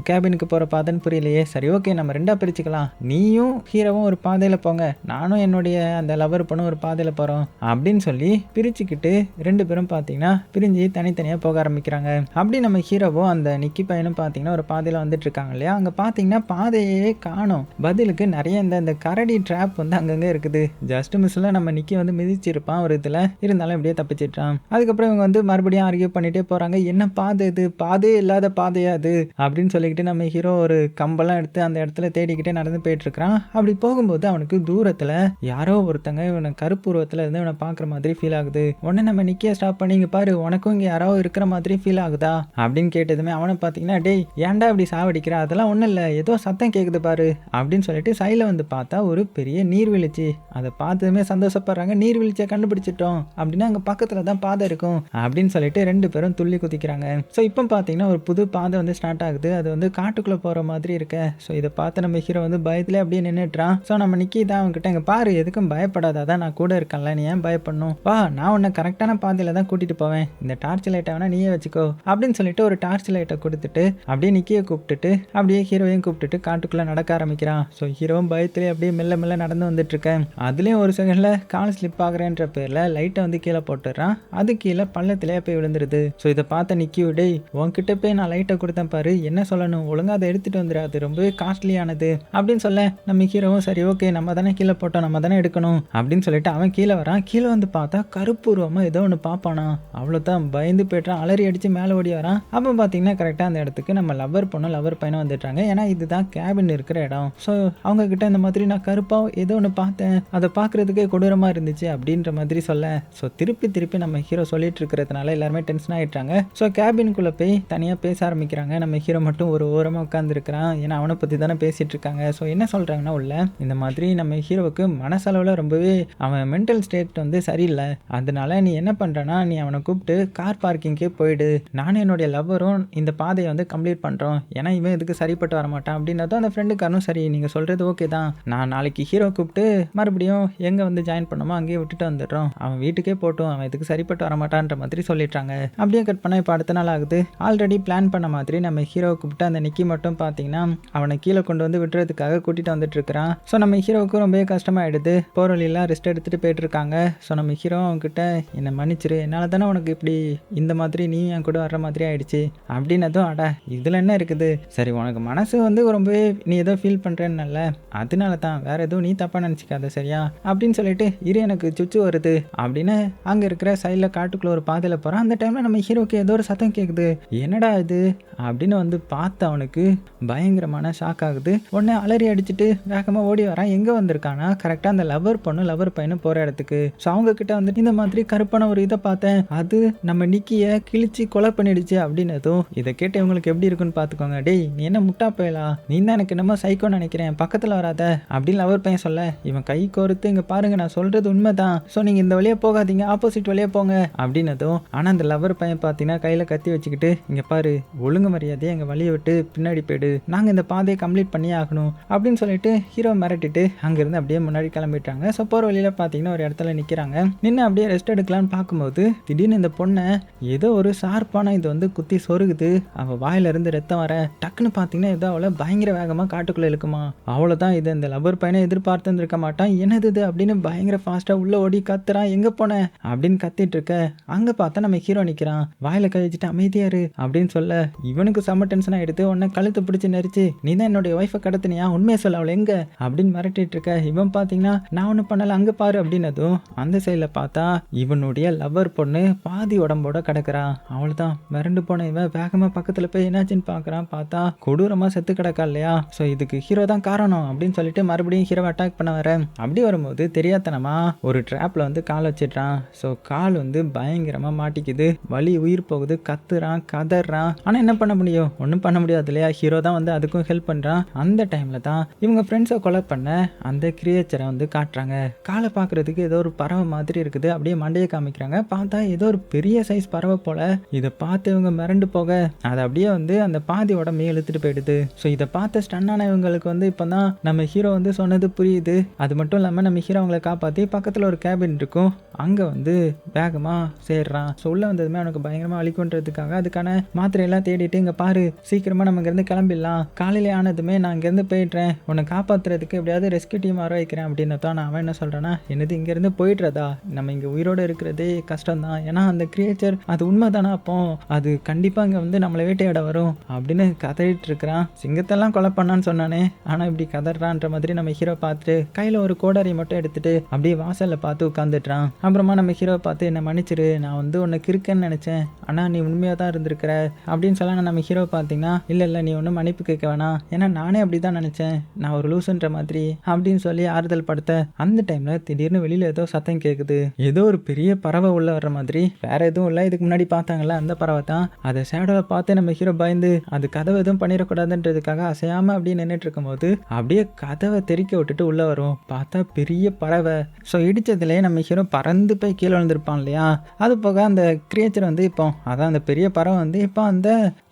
கேபினுக்கு போகிற பாதைன்னு புரியலையே. சரி ஓகே நம்ம 2ஆக பிரிச்சுக்கலாம், நீயும் ஹீரோவும் ஒரு பாதையில் போங்க, நானும் என்னுடைய அந்த லவர் பொண்ணும் ஒரு பாதையில் போகிறோம் அப்படின்னு சொல்லி பிரிச்சுக்கிட்டு 2 பேரும் பார்த்தீங்கன்னா பிரிஞ்சு தனித்தனியாக போக ஆரம்பிக்கிறாங்க. அப்படி நம்ம ஹீரோவும் அந்த நிக்கி பையனும் பார்த்தீங்கன்னா ஒரு பாதையில் வந்துட்டு இருக்காங்க இல்லையா, அங்கே பார்த்தீங்கன்னா பாதையே காணும், பதிலுக்கு நிறைய இந்த கரடி ட்ராப் வந்து அங்கங்கே இருக்குது. ஜஸ்ட் மிஸ்ல நம்ம நிக்கி வந்து மிதிச்சிருப்பான் ஒரு இதில், இருந்தாலும் இப்படியே தப்பிச்சிட்டான். அதுக்கப்புறம் இவங்க வந்து மறுபடியும் ஆர்கியூ பண்ணிட்டே போகிறாங்க. என்ன பாதை இது, பாதையே இல்லாத பாதையா அது அப்படின்னு சொல்லிக்கிட்டு நம்ம ஹீரோ ஒரு கம்பெல்லாம் எடுத்து அந்த இடத்துல தேடிக்கிட்டே நடந்து போயிட்டு இருக்கிறான். அப்படி போகும்போது அவனுக்கு தூரத்தில் யாரோ ஒருத்தங்க இவனை கருப்பு உருவத்தில் இருந்து இவனை பார்க்குற மாதிரி ஃபீல் ஆகுது. உடனே நம்ம நிக்கிய ஸ்டாப் பண்ணி இங்கே பாரு உனக்கும் இங்கே யாரோ இருக்கிற மாதிரி ஃபீல் ஆகுதா அப்படின்னு கேட்டதுமே அவனை பார்த்தீங்கன்னா டேய் ஏன்டா இப்படி சாவடிக்கிற, அதெல்லாம் ஒன்றும் இல்லை ஏதோ சத்தம் கேட்குது பாரு அப்படின்னு சொல்லிட்டு சைடில் வந்து பார்த்தா ஒரு பெரிய நீர்வீழ்ச்சி. அதை பார்த்ததுமே சந்தோஷப்படுறாங்க, நீர்வீழ்ச்சியை கண்டுபிடிச்சிட்டோம் அப்படின்னா அங்கே பக்கத்தில் தான் பாதை இருக்கும் அப்படின்னு சொல்லிட்டு 2 பேரும் துள்ளி குதிக்கிறாங்க. ஸோ இப்போ பார்த்தீங்கன்னா ஒரு புது பாதை வந்து ஸ்டார்ட் ஆகுது, அது வந்து காட்டுக்குள்ளே போகிற மாதிரி இருக்க. ஸோ இதை பார்த்து நம்ம ஹீரோ வந்து பயத்திலே அப்படியே நின்றுட்டுறான். ஸோ நம்ம நிக்கி தான் அவங்ககிட்ட இங்கே பாரு எதுக்கும் பயப்படாதான், நான் கூட இருக்கேன்ல, நீ ஏன் பயப்படணும், வா நான் உன்னை கரெக்டான பாதையில் தான் கூட்டிகிட்டு போவேன், இந்த டார்ச் லைட்டை வேணா நீயே வச்சுக்கோ அப்படின்னு சொல்லிட்டு ஒரு டார்ச் லைட்டை கொடுத்துட்டு அப்படியே நிக்கியை கூப்பிட்டுட்டு அப்படியே ஹீரோவையும் கூப்பிட்டுட்டு காட்டுக்குள்ளே நடக்க ஆரம்பிக்கிறான். ஸோ ஹீரோவும் பயத்திலே அப்படியே மெல்ல மெல்ல நடந்து வந்துட்டு இருக்கேன். அதுலேயும் ஒரு செகண்டில் கால் ஸ்லிப் ஆகுறேன்ற பேரில் லைட்டை வந்து கீழே போட்டுடுறான். அது கீழே பள்ளத்திலே போய் விழுந்துருது. ஸோ இதை பார்த்த நிக்கி டேய் உன்கிட்ட போய் நான் லைட் லைட்டை கொடுத்தேன் பாரு, என்ன சொல்லணும், ஒழுங்காக அதை எடுத்துகிட்டு வந்துடு, அது ரொம்பவே காஸ்ட்லியானது அப்படின்னு சொல்ல நம்ம ஹீரோவும் சரி ஓகே நம்ம தானே கீழே போட்டோம், நம்ம தானே எடுக்கணும் அப்படின்னு சொல்லிட்டு அவன் கீழே வரான். கீழே வந்து பார்த்தா கருப்பூர்வமாக ஏதோ ஒன்று பார்ப்பானா, அவ்வளோதான் பயந்து போய்ட்றான், அலறி அடித்து மேலே ஓடி வரான். அப்போ பார்த்தீங்கன்னா கரெக்டாக அந்த இடத்துக்கு நம்ம லவ்வர் பொண்ணும் லவ்வர் பையனும் வந்துட்டாங்க. ஏன்னா இதுதான் கேபின் இருக்கிற இடம். ஸோ அவங்க கிட்ட இந்த மாதிரி நான் கருப்பாக ஏதோ ஒன்று பார்த்தேன், அதை பார்க்குறதுக்கே கொடூரமாக இருந்துச்சு அப்படின்ற மாதிரி சொல்ல, ஸோ திருப்பி நம்ம ஹீரோ சொல்லிட்டு இருக்கிறதுனால எல்லாருமே டென்ஷன் ஆகிட்டாங்க. ஸோ கேபினுக்குள்ளே போய் தனியாக பேச ஆரம்பிக்கிறாங்க. நம்ம ஹீரோ மட்டும் ஒரு ஓரமாக உட்காந்துருக்கிறான். ஏன்னா அவனை பற்றி தானே பேசிகிட்டு இருக்காங்க. ஸோ என்ன சொல்கிறாங்கன்னா உள்ள இந்த மாதிரி நம்ம ஹீரோவுக்கு மனசளவில் ரொம்பவே அவன் மென்டல் ஸ்டேட் வந்து சரியில்லை, அதனால நீ என்ன பண்ணுறனா நீ அவனை கூப்பிட்டு கார் பார்க்கிங்கே போயிடு, நானும் என்னுடைய லவ்வரும் இந்த பாதையை வந்து கம்ப்ளீட் பண்ணுறோம், ஏன்னா இவன் இதுக்கு சரிப்பட்டு வரமாட்டான் அப்படின்னதும் அந்த ஃப்ரெண்டுக்காரனும் சரி நீங்கள் சொல்கிறது ஓகே தான், நான் நாளைக்கு ஹீரோ கூப்பிட்டு மறுபடியும் எங்கே வந்து ஜாயின் பண்ணோமோ அங்கேயே விட்டுட்டு வந்துடுறோம், அவன் வீட்டுக்கே போட்டும், அவன் இதுக்கு சரிப்பட்டு வரமாட்டான்ற மாதிரி சொல்லிட்டாங்க. அப்படியே கட் பண்ண இப்போ அடுத்த நாள் ஆகுது. ஆல்ரெடி பிளான் பண்ண மாதிரி நம்ம ஹீரோவை கூப்பிட்டு அந்த நிக்கி மட்டும் பார்த்தீங்கன்னா அவனை கீழே கொண்டு வந்து விட்டுறதுக்காக கூட்டிகிட்டு வந்துட்டு இருக்கிறான். ஸோ நம்ம ஹீரோவுக்கு ரொம்பவே கஷ்டமாயிடுது. போகிற வழியெல்லாம் ரெஸ்ட் எடுத்துகிட்டு போயிட்டு இருக்காங்க. ஸோ நம்ம ஹீரோ அவங்ககிட்ட என்னை மன்னிச்சிரு, என்னால் தானே உனக்கு இப்படி இந்த மாதிரி நீ என் கூட வர்ற மாதிரி ஆயிடுச்சு அப்படின்னதும் அடா இதில் என்ன இருக்குது, சரி உனக்கு மனசு வந்து ரொம்பவே நீ ஏதோ ஃபீல் பண்ணுறேன்னல்ல, அதனால தான், வேற எதுவும் நீ தப்பாக நினச்சிக்காத சரியா அப்படின்னு சொல்லிட்டு இரு எனக்கு சுச்சு வருது அப்படின்னு அங்கே இருக்கிற சைடில் காட்டுக்குள்ளே ஒரு பாதையில் போகிறான். அந்த டைமில் நம்ம ஹீரோக்கு ஏதோ ஒரு சத்தம் கேட்குது, என்னடா இது அப்படின்னு வந்து பார்த்து அவனுக்கு பயங்கரமான ஷாக் ஆகுது. உடனே அலறி அடிச்சுட்டு வேகமாக ஓடி வரான். எங்கே வந்திருக்கானா கரெக்டாக அந்த லவ்வர் பொண்ணு லவ்வர் பையனு போகிற இடத்துக்கு. ஸோ அவங்க கிட்ட வந்துட்டு இந்த மாதிரி கருப்பான ஒரு இதை பார்த்தேன், அது நம்ம நிக்கியை கிழிச்சு கொலை பண்ணிடுச்சு அப்படின்னதும் இதை கேட்டு இவங்களுக்கு எப்படி இருக்குன்னு பார்த்துக்கோங்க. டேய் நீ என்ன முட்டா போயலா, நீ தான் எனக்கு என்னமோ சைக்கோன்னு நினைக்கிறேன், பக்கத்தில் வராத அப்படின்னு லவ்வர் பையன் சொல்ல, இவன் கை கோர்த்து இங்கே பாருங்க நான் சொல்கிறது உண்மை தான், ஸோ நீங்கள் இந்த வழியாக போகாதீங்க ஆப்போசிட் வழியாக போங்க அப்படின்னதும், ஆனால் அந்த லவ்வர் பையன் பார்த்தீங்கன்னா கையில் கத்தி வச்சுக்கிட்டு இங்கே பாரு ஒழுங்கு மரியாதையை எங்கள் வழியை விட்டு பின்னாடி போயிடு, நாங்கள் இந்த பாதையை கம்ப்ளீட் பண்ணி ஆகணும் அப்படின்னு சொல்லிட்டு ஹீரோ மிரட்டிட்டு அங்கேருந்து அப்படியே முன்னாடி கிளம்பிட்டாங்க. ஸோ போகிற வழியில் பார்த்தீங்கன்னா ஒரு இடத்துல நிற்கிறாங்க. நின்று அப்படியே ரெஸ்ட் எடுக்கலான்னு பார்க்கும்போது திடீர்னு இந்த பொண்ணை ஏதோ ஒரு ஷார்ப்பான இது வந்து குத்தி சொருகுது. அவள் வாயிலிருந்து ரத்தம் வர டக்குன்னு பார்த்தீங்கன்னா ஏதோ அவளை பயங்கர வேகமாக காட்டுக்குள்ளே இழுக்குமா. அவ்வளோதான், இது இந்த லவ்வர் பையனை எதிர்பார்த்து இருக்க மாட்டான். என்னது இது அப்படின்னு பயங்கர ஃபாஸ்ட்டாக உள்ளே ஓடி கத்துறான். எங்கே போனேன் அப்படின்னு கத்திட்டு இருக்க அங்கே பார்த்தா நம்ம ஹீரோ நிற்கிறான். வாயில் கை வச்சுட்டு அமைதியாரு அப்படின்னு சொல்ல இவனுக்கு செம்ம டென்ஷன் ஆகிடுது. உடனே கழுத்து பிடிச்சி நெரிச்சு நீ தான் என்னுடைய ஒய்ஃபை கடத்தினியா, உண்மையை சொல்ல அவளை எங்க அப்படின்னு மிரட்டிட்டு இருக்க. இவன் பார்த்தீங்கன்னா நான் ஒன்றும் பண்ணல அங்கே பாரு அப்படின்னதும் அந்த சைடில் பார்த்தா இவனுடைய லவ்வர் பொண்ணு பாதி உடம்போட கிடக்குறான். அவள்தான் மிரண்டு போன இவன் வேகமாக பக்கத்தில் போய் என்னாச்சுன்னு பார்க்குறான். பார்த்தா கொடூரமாக செத்து கிடக்கா இல்லையா. ஸோ இதுக்கு ஹீரோ தான் காரணம் அப்படின்னு சொல்லிட்டு மறுபடியும் ஹீரோவை அட்டாக் பண்ண வர அப்படி வரும்போது தெரியாதனமா ஒரு ட்ராப்ல வந்து கால் வச்சிடுறான். ஸோ கால் வந்து பயங்கரமாக மாட்டிக்குது, வலி உயிர் போகுது, கத்துறான் கதறான். ஆனால் என்ன பண்ண முடியும், ஒன்றும் பண்ண முடியாது இல்லையா. ஹீரோ தான் வந்து அதுக்கும் ஹெல்ப் பண்ணுறான். அந்த டைமில் தான் இவங்க ஃப்ரெண்ட்ஸை கொலை பண்ண அந்த கிரியேச்சரை வந்து காட்டுறாங்க. காலை பார்க்குறதுக்கு ஏதோ ஒரு பறவை மாதிரி இருக்குது. அப்படியே மண்டையை காமிக்கிறாங்க. பார்த்தா ஏதோ ஒரு பெரிய சைஸ் பறவை போல. இதை பார்த்து இவங்க மிரண்டு போக அதை அப்படியே வந்து அந்த பாதி உடம்பே இழுத்துட்டு போயிடுது. ஸோ இதை பார்த்து ஸ்டன்னான இவங்களுக்கு வந்து இப்போ தான் நம்ம ஹீரோ வந்து சொன்னது புரியுது. அது மட்டும் இல்லாமல் நம்ம ஹீரோ அவங்களை காப்பாற்றி பக்கத்தில் ஒரு கேபின் இருக்கும், அங்கே வந்து வேகமாக சேர்றான். ஸோ உள்ளே வந்ததுமே அவனுக்கு பயங்கரமாக அழிக்குன்றதுக்காக அதுக்கான மாத்திரையெல்லாம் தேடிட்டு இங்கே பாரு சீக்கிரமாக நம்ம இங்கேருந்து கிளம்பிடலாம், காலையிலே ஆனதுமே நான் இங்கேருந்து போயிடுறேன், உன்னை காப்பாற்றுறதுக்கு எப்படியாவது ரெஸ்கியூ டீம் வர வைக்கிறேன் அப்படின்னு தான். நான் அவன் என்ன சொல்கிறேன்னா என்னது இங்கேருந்து போயிடுறதா, நம்ம இங்கே உயிரோடு இருக்கிறதே கஷ்டம் தான், ஏன்னா அந்த கிரியேச்சர் அது உண்மை தானே, அப்போ அது கண்டிப்பாக இங்கே வந்து நம்மளை வேட்டையாட வரும் அப்படின்னு கதறிட்டு இருக்கிறான். சிங்கத்தெல்லாம் கொலை பண்ணான்னு சொன்னானே, ஆனால் இப்படி கதறான்ற மாதிரி நம்ம ஹீரோ பார்த்துட்டு கையில் ஒரு கோடாரி மட்டும் எடுத்துட்டு அப்படியே வாசலில் பார்த்து உட்காந்துட்டுறான். அப்புறமா நம்ம ஹீரோ பார்த்து என்ன மன்னிச்சிரு, நான் வந்து உனக்கு இருக்கேன்னு நினச்சேன், ஆனால் நீ உண்மையாக தான் இருந்திருக்கிற அப்படின்னு சொல்ல நம்ம ஹீரோ பார்த்தீங்கன்னா இல்லை நீ ஒன்றும் மன்னிப்பு கேட்க வேணாம், ஏன்னா நானே அப்படி தான் நினச்சேன், நான் ஒரு லூசுன்ற மாதிரி அப்படின்னு சொல்லி ஆறுதல் படுத்த அந்த டைமில் திடீர்னு வெளியில் ஏதோ சத்தம் கேட்குது. ஏதோ ஒரு பெரிய பறவை உள்ள வர்ற மாதிரி, வேற எதுவும் இல்லை, இதுக்கு முன்னாடி பார்த்தாங்கல்ல அந்த பறவை தான். அதை ஷேடோவை பார்த்து நம்ம ஹீரோ பயந்து அது கதவை எதுவும் பண்ணிடக்கூடாதுன்றதுக்காக அசையாமல் அப்படியே நின்றுட்டு இருக்கும்போது அப்படியே கதவை தெறிக்க விட்டுட்டு உள்ளே வரும். பார்த்தா பெரிய பறவை. ஸோ இடித்ததுலேயே நம்ம ஹீரோ பறந்து போய் கீழே விழுந்திருப்பான் இல்லையா. அது போக அந்த கிரியேச்சர் வந்து இப்போ அதான் அந்த பெரிய பறவை வந்து இப்போ அந்த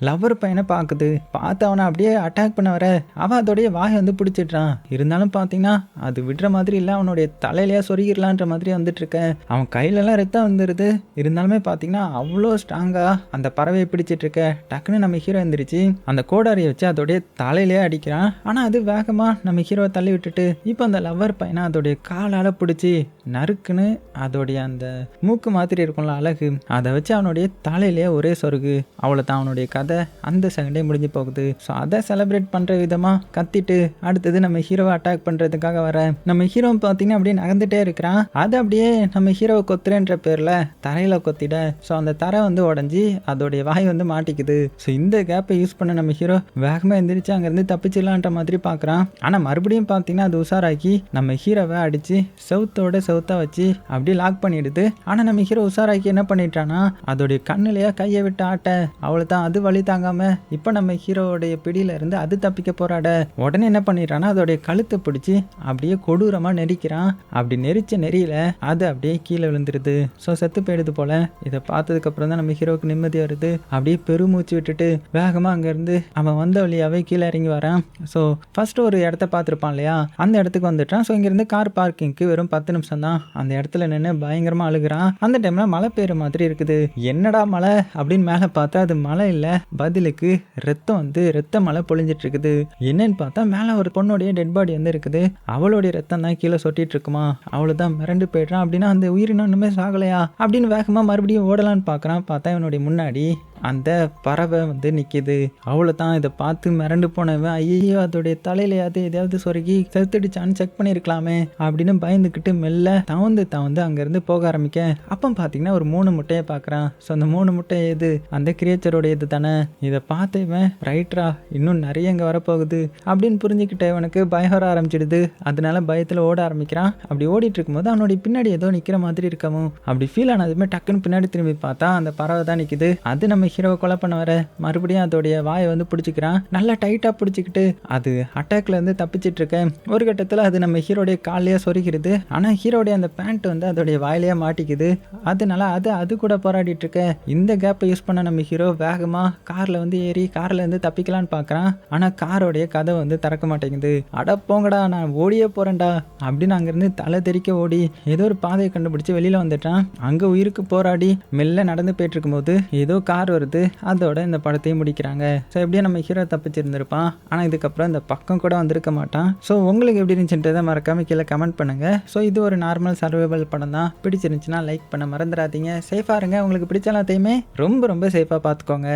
லவ்வர் பையனை பார்க்குது. பார்த்து அவனை அப்படியே அட்டாக் பண்ண வர அவன் அதோடைய வாயை வந்து பிடிச்சிட்றான். இருந்தாலும் பார்த்தீங்கன்னா அது விடுற மாதிரி இல்லை, அவனுடைய தலையிலேயே சொருகிடலான்ற மாதிரி வந்துட்டு இருக்க. அவன் கையிலலாம் ரத்தம் வந்துடுது. இருந்தாலுமே பார்த்தீங்கன்னா அவ்வளோ ஸ்ட்ராங்காக அந்த பறவையை பிடிச்சிட்டு இருக்க. டக்குன்னு நம்ம ஹீரோ எந்திரிச்சு அந்த கோடாரியை வச்சு அதோடைய தலையிலேயே அடிக்கிறான். ஆனால் அது வேகமாக நம்ம ஹீரோவை தள்ளி விட்டுட்டு இப்போ அந்த லவ்வர் பையனை அதோடைய காலால் பிடிச்சி நறுக்குன்னு அதோடைய அந்த மூக்கு மாதிரி இருக்கும்ல அழகு, அதை வச்சு அவனுடைய தலையிலேயே ஒரே சொருகு. அவ்வளோதான், அவனுடைய அவனுடைய கதை அந்த செகண்டே முடிஞ்சு போகுது. ஸோ அதை செலிப்ரேட் பண்ணுற விதமாக கத்திட்டு அடுத்தது நம்ம ஹீரோவை அட்டாக் பண்ணுறதுக்காக வர நம்ம ஹீரோ பார்த்தீங்கன்னா அப்படியே நகர்ந்துட்டே இருக்கிறான். அது அப்படியே நம்ம ஹீரோவை கொத்துறேன்ற பேரில் தரையில் கொத்திட ஸோ அந்த தரை வந்து உடஞ்சி அதோடைய வாய் வந்து மாட்டிக்குது. ஸோ இந்த கேப்பை யூஸ் பண்ண நம்ம ஹீரோ வேகமாக எந்திரிச்சு அங்கேருந்து தப்பிச்சிடலான்ற மாதிரி பார்க்குறான். ஆனால் மறுபடியும் பார்த்தீங்கன்னா அது உஷாராக்கி நம்ம ஹீரோவை அடித்து செவுத்தா வச்சு அப்படியே லாக் பண்ணிடுது. ஆனால் நம்ம ஹீரோ உஷாராக்கி என்ன பண்ணிட்டானா அதோடைய கண்ணுலையா கையை விட்டு ஆட்ட அவளை தான் அது வழி தாங்காம இப்போ நம்ம ஹீரோவுடைய பிடியில இருந்து அது தப்பிக்க போராட உடனே என்ன பண்ணிடுறான்னா அதோடைய கழுத்தை பிடிச்சி அப்படியே கொடூரமாக நெரிக்கிறான். அப்படி நெரிச்ச நெறியில அது அப்படியே கீழே விழுந்துருது. ஸோ செத்து போயிடுது போல. இதை பார்த்ததுக்கு அப்புறம் தான் நம்ம ஹீரோவுக்கு நிம்மதி வருது. அப்படியே பெருமூச்சு விட்டுட்டு வேகமாக அங்கேருந்து அவன் வந்த வழியாவே கீழே இறங்கி வரான். ஸோ ஃபர்ஸ்ட் ஒரு இடத்த பார்த்துருப்பான் இல்லையா, அந்த இடத்துக்கு வந்துட்டான். ஸோ இங்கேருந்து கார் பார்க்கிங்க்கு வெறும் 10 நிமிஷம் தான். அந்த இடத்துல நின்று பயங்கரமாக அழுகிறான். அந்த டைம்ல மழை பெய்யுற மாதிரி இருக்குது. என்னடா மழை அப்படின்னு மேலே பார்த்தா அது மழை இல்லை, பதிலுக்கு ரத்தம் வந்து ரத்த மழை பொழிஞ்சிட்டு இருக்குது. என்னன்னு பார்த்தா மேலே ஒரு பொண்ணுடைய டெட் பாடி வந்து இருக்குது. அவளுடைய ரத்தம் தான் கீழே சொட்டிட்டு இருக்குமா. அவளுதான் மிரண்டு போயிடுறான். அப்படின்னா அந்த உயிரினம் இன்னுமே சாகலையா அப்படின்னு வேகமாக மறுபடியும் ஓடலான்னு பார்க்குறான். பார்த்தா இவனுடைய முன்னாடி அந்த பறவை வந்து நிற்கிது. அவ்வளோ தான். இதை பார்த்து மிரண்டு போனவன் ஐயோ அதோடைய தலையிலையாவது எதையாவது சொருகி செத்துடுச்சான்னு செக் பண்ணியிருக்கலாமே அப்படின்னு பயந்துக்கிட்டு மெல்ல தவந்து அங்கேருந்து போக ஆரம்பிக்க அப்போ பார்த்தீங்கன்னா ஒரு 3 முட்டையை பார்க்குறான். ஸோ அந்த 3 முட்டை எது அந்த கிரியேச்சரோட இது தானே. இதை பார்த்தவன் ரைட்ரா இன்னும் நிறைய இங்கே வரப்போகுது அப்படின்னு புரிஞ்சுக்கிட்ட இவனுக்கு பயம் வர ஆரம்பிச்சிடுது. அதனால பயத்தில் ஓட ஆரம்பிக்கிறான். அப்படி ஓடிட்டு இருக்கும்போது அவனுடைய பின்னாடி ஏதோ நிற்கிற மாதிரி இருக்கவும் அப்படி ஃபீல் ஆனதுமே டக்குன்னு பின்னாடி திரும்பி பார்த்தா அந்த பறவை தான் நிற்கிது. அது நம்ம ஹீரோவை கொலை பண்ண வர மறுபடியும் அதோடைய வாயை வந்து பிடிச்சிக்கிறான். நல்லா டைட்டாக பிடிச்சிக்கிட்டு அது அட்டாக்ல இருந்து தப்பிச்சிட்டு இருக்க ஒரு கட்டத்தில் அது நம்ம ஹீரோடைய காலையே சொருகிறது. ஆனால் ஹீரோடைய அந்த பேண்ட் வந்து அதோடைய வாயிலேயே மாட்டிக்குது. அதனால அது கூட போராடிட்டு இருக்க இந்த கேப்பை யூஸ் பண்ண நம்ம ஹீரோ வேகமாக காரில் வந்து ஏறி காரில் இருந்து தப்பிக்கலான்னு பார்க்குறான். ஆனால் காரோடைய கதை வந்து திறக்க மாட்டேங்குது. அட போங்கடா நான் ஓடியே போகிறேன்டா அப்படின்னு அங்கேருந்து தலை தெறிக்க ஓடி ஏதோ ஒரு பாதையை கண்டுபிடிச்சி வெளியில் வந்துட்டான். அங்கே உயிருக்கு போராடி மெல்ல நடந்து போயிட்டு இருக்கும்போது ஏதோ கார் வருது. அதோட இந்த படத்தையும் முடிக்கிறாங்க. ஸோ எப்படியும் நம்ம ஹீரோ தப்பிச்சிருந்திருப்பான். ஆனால் இதுக்கப்புறம் இந்த பக்கம் கூட வந்திருக்க மாட்டான். ஸோ உங்களுக்கு எப்படி இருந்துச்சுன்றதை மறக்காம கீழே கமெண்ட் பண்ணுங்க. ஸோ இது ஒரு நார்மல் சர்வைவல் படம் தான். பிடிச்சிருந்துச்சுன்னா லைக் பண்ண மறந்துடாதீங்க. சேஃபாக இருங்க. உங்களுக்கு பிடிச்ச எல்லாத்தையுமே ரொம்ப ரொம்ப சேஃபாக பார்த்துக்கோங்க.